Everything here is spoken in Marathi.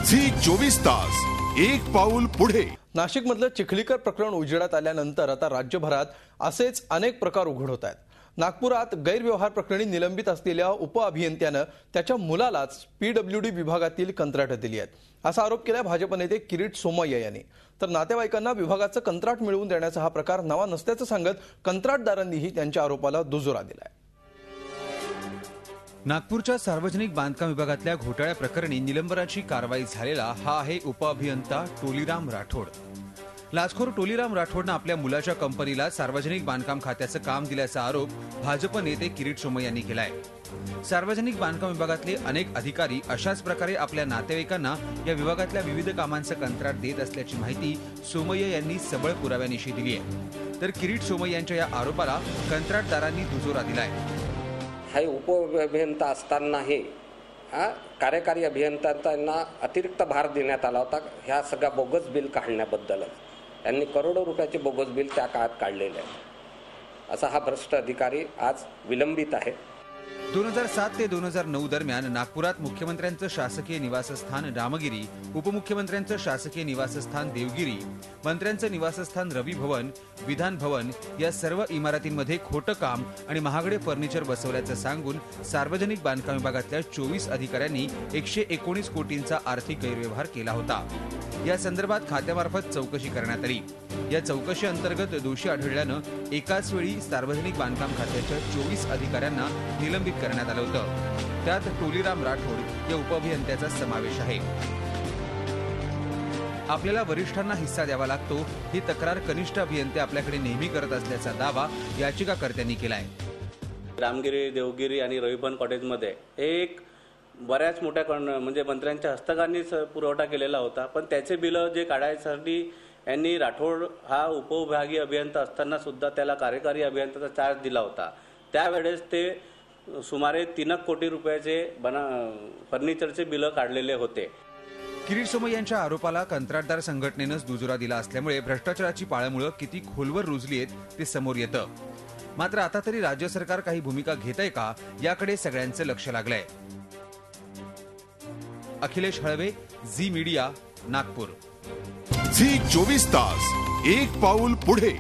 झी 24 तास एक पाऊल पुढे। नाशिकमधलं चिखलीकर प्रकरण उजेडात आल्यानंतर आता राज्यभरात असेच अनेक प्रकार उघड होत आहेत। नागपुरात गैरव्यवहार प्रकरणी निलंबित असलेल्या उपअभियंत्यानं त्याच्या मुलालाच पीडब्ल्यूडी विभागातील कंत्राट दिली आहेत असा आरोप केला भाजप नेते किरीट सोमय्या यांनी। तर नातेवाईकांना विभागाचं कंत्राट मिळवून देण्याचा हा प्रकार नवा नसल्याचं सांगत कंत्राटदारांनीही त्यांच्या आरोपाला दुजोरा दिलाय। नागपूरच्या सार्वजनिक बांधकाम विभागातल्या घोटाळ्या प्रकरणी निलंबनाची कारवाई झालेला हा आहे उपअभियंता टोलीराम राठोड। लाचखोर टोलीराम राठोडनं आपल्या मुलाच्या कंपनीला सार्वजनिक बांधकाम खात्याचं काम दिल्याचा आरोप भाजप नेते किरीट सोमय्या यांनी केलाय। सार्वजनिक बांधकाम विभागातले अनेक अधिकारी अशाच प्रकारे आपल्या नातेवाईकांना या विभागातल्या विविध कामांचं कंत्राट देत असल्याची माहिती सोमय्या यांनी सबळ पुराव्यानिशी दिली आहे। तर किरीट सोमय्या यांच्या या आरोपाला कंत्राटदारांनी दुजोरा दिलाय। हा उपअभियंता असतानाही कार्यकारी अभियंत्यांना अतिरिक्त भार देण्यात आला होता। ह्या सगळ्या बोगस बिल काढण्याबद्दलच त्यांनी करोडो रुपयाचे बोगस बिल त्या काळात काढलेले आहे। असा हा भ्रष्ट अधिकारी आज विलंबित आहे। 2007 ते 2009 दरम्यान नागपुरात मुख्यमंत्र्यांचं शासकीय निवासस्थान रामगिरी, उपमुख्यमंत्र्यांचं शासकीय निवासस्थान देवगिरी, मंत्र्यांचं निवासस्थान रवी भवन, विधान भवन या सर्व इमारतींमध्ये खोटं काम आणि महागडे फर्निचर बसवल्याचं सांगून सार्वजनिक बांधकाम विभागातल्या 24 अधिकाऱ्यांनी 119 कोटींचा आर्थिक गैरव्यवहार केला होता। या संदर्भात खात्यामार्फत चौकशी करण्यात आली। या चौकशी अंतर्गत दोषी आढळल्यानं एकाच वेळी सार्वजनिक बांधकाम खात्याच्या 24 अधिकाऱ्यांना निलंबित करण्यात आलं होतं। त्यात टोलीराम राठोड या उपअभियंत्याचा समावेश आहे। आपल्याला वरिष्ठांना हिस्सा द्यावा लागतो ही तक्रार कनिष्ठ अभियंते आपल्याकडे नेहमी करत असल्याचा दावा याचिकाकर्त्यांनी केलाय। रामगिरी, देवगिरी आणि रविभवन कॉटेजमध्ये एक बऱ्याच मोठ्या म्हणजे मंत्र्यांच्या हस्तकांनीच पुरवठा केलेला होता, पण त्याचे बिल जे काढायसाठी यांनी राठोड हा उपविभागीय अभियंता असताना सुद्धा त्याला कार्यकारी अभियंत्याचा चार्ज दिला होता। त्यावेळेस ते सुमारे 3 कोटी रुपयाचे फर्निचरचे बिल काढलेले होते। किरीट सोमय्या यांच्या आरोपाला कंत्राटदार संघटनेनंच दुजोरा दिला असल्यामुळे भ्रष्टाचाराची पाळंमुळं किती खोलवर रुजली आहेत ते समोर येतं। मात्र आता तरी राज्य सरकार काही भूमिका घेतंय का याकडे सगळ्यांचं लक्ष लागलंय। अखिलेश हळवे, झी मीडिया, नागपूर। झी 24 तास एक पाऊल पुढे।